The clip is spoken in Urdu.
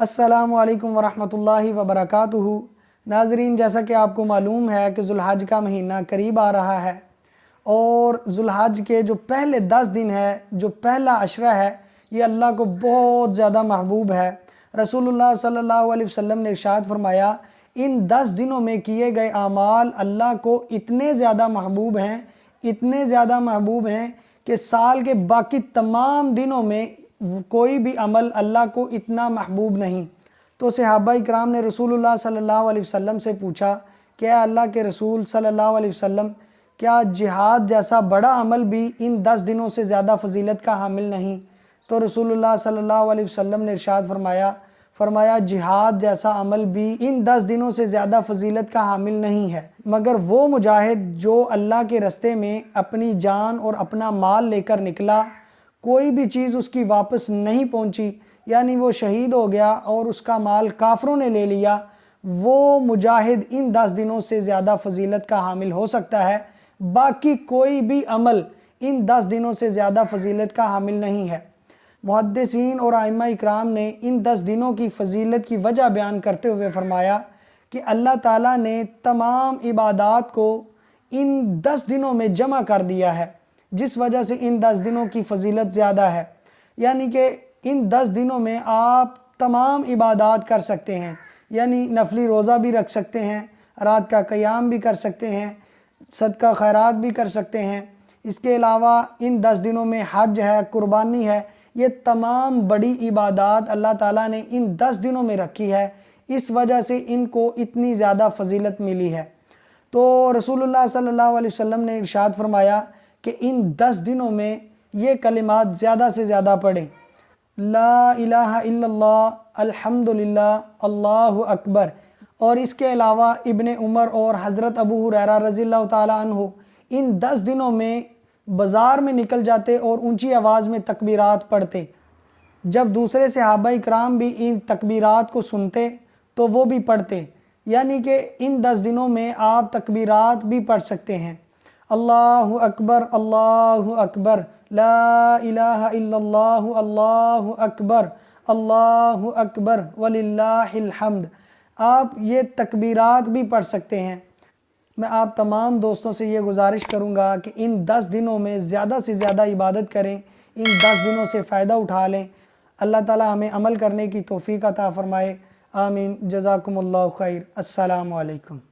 السلام علیکم ورحمۃ اللہ وبرکاتہ۔ ناظرین، جیسا کہ آپ کو معلوم ہے کہ ذو الحج کا مہینہ قریب آ رہا ہے، اور ذو الحج کے جو پہلے 10 دن ہے، جو پہلا عشرہ ہے، یہ اللہ کو بہت زیادہ محبوب ہے۔ رسول اللہ صلی اللہ علیہ وسلم نے ارشاد فرمایا، ان 10 دنوں میں کیے گئے اعمال اللہ کو اتنے زیادہ محبوب ہیں، اتنے زیادہ محبوب ہیں کہ سال کے باقی تمام دنوں میں کوئی بھی عمل اللہ کو اتنا محبوب نہیں۔ تو صحابہ اکرام نے رسول اللہ صلی اللہ علیہ وسلم سے پوچھا کہ اے اللہ کے رسول صلی اللہ علیہ وسلم، کیا جہاد جیسا بڑا عمل بھی ان 10 دنوں سے زیادہ فضیلت کا حامل نہیں؟ تو رسول اللہ صلی اللہ علیہ وسلم نے ارشاد فرمایا جہاد جیسا عمل بھی ان 10 دنوں سے زیادہ فضیلت کا حامل نہیں ہے، مگر وہ مجاہد جو اللہ کے رستے میں اپنی جان اور اپنا مال لے کر نکلا، کوئی بھی چیز اس کی واپس نہیں پہنچی، یعنی وہ شہید ہو گیا اور اس کا مال کافروں نے لے لیا، وہ مجاہد ان 10 دنوں سے زیادہ فضیلت کا حامل ہو سکتا ہے۔ باقی کوئی بھی عمل ان 10 دنوں سے زیادہ فضیلت کا حامل نہیں ہے۔ محدثین اور ائمہ اکرام نے ان 10 دنوں کی فضیلت کی وجہ بیان کرتے ہوئے فرمایا کہ اللہ تعالیٰ نے تمام عبادات کو ان 10 دنوں میں جمع کر دیا ہے، جس وجہ سے ان 10 دنوں کی فضیلت زیادہ ہے۔ یعنی کہ ان 10 دنوں میں آپ تمام عبادات کر سکتے ہیں، یعنی نفلی روزہ بھی رکھ سکتے ہیں، رات کا قیام بھی کر سکتے ہیں، صدقہ خیرات بھی کر سکتے ہیں۔ اس کے علاوہ ان 10 دنوں میں حج ہے، قربانی ہے، یہ تمام بڑی عبادات اللہ تعالیٰ نے ان 10 دنوں میں رکھی ہے، اس وجہ سے ان کو اتنی زیادہ فضیلت ملی ہے۔ تو رسول اللہ صلی اللہ علیہ وسلم نے ارشاد فرمایا کہ ان 10 دنوں میں یہ کلمات زیادہ سے زیادہ پڑھیں، لا الہ الا اللہ، الحمدللہ، اللہ اکبر۔ اور اس کے علاوہ ابن عمر اور حضرت ابو ہریرہ رضی اللہ تعالیٰ عنہ ان 10 دنوں میں بازار میں نکل جاتے اور اونچی آواز میں تکبیرات پڑھتے۔ جب دوسرے صحابہ اکرام بھی ان تکبیرات کو سنتے تو وہ بھی پڑھتے، یعنی کہ ان 10 دنوں میں آپ تکبیرات بھی پڑھ سکتے ہیں۔ اللہ اکبر، اللہ اکبر، لا الہ الا اللہ، اللہ اکبر، اللہ اکبر وللہ الحمد، آپ یہ تکبیرات بھی پڑھ سکتے ہیں۔ میں آپ تمام دوستوں سے یہ گزارش کروں گا کہ ان 10 دنوں میں زیادہ سے زیادہ عبادت کریں، ان 10 دنوں سے فائدہ اٹھا لیں۔ اللہ تعالی ہمیں عمل کرنے کی توفیق عطا فرمائے، آمین۔ جزاکم اللہ خیر۔ السلام علیکم۔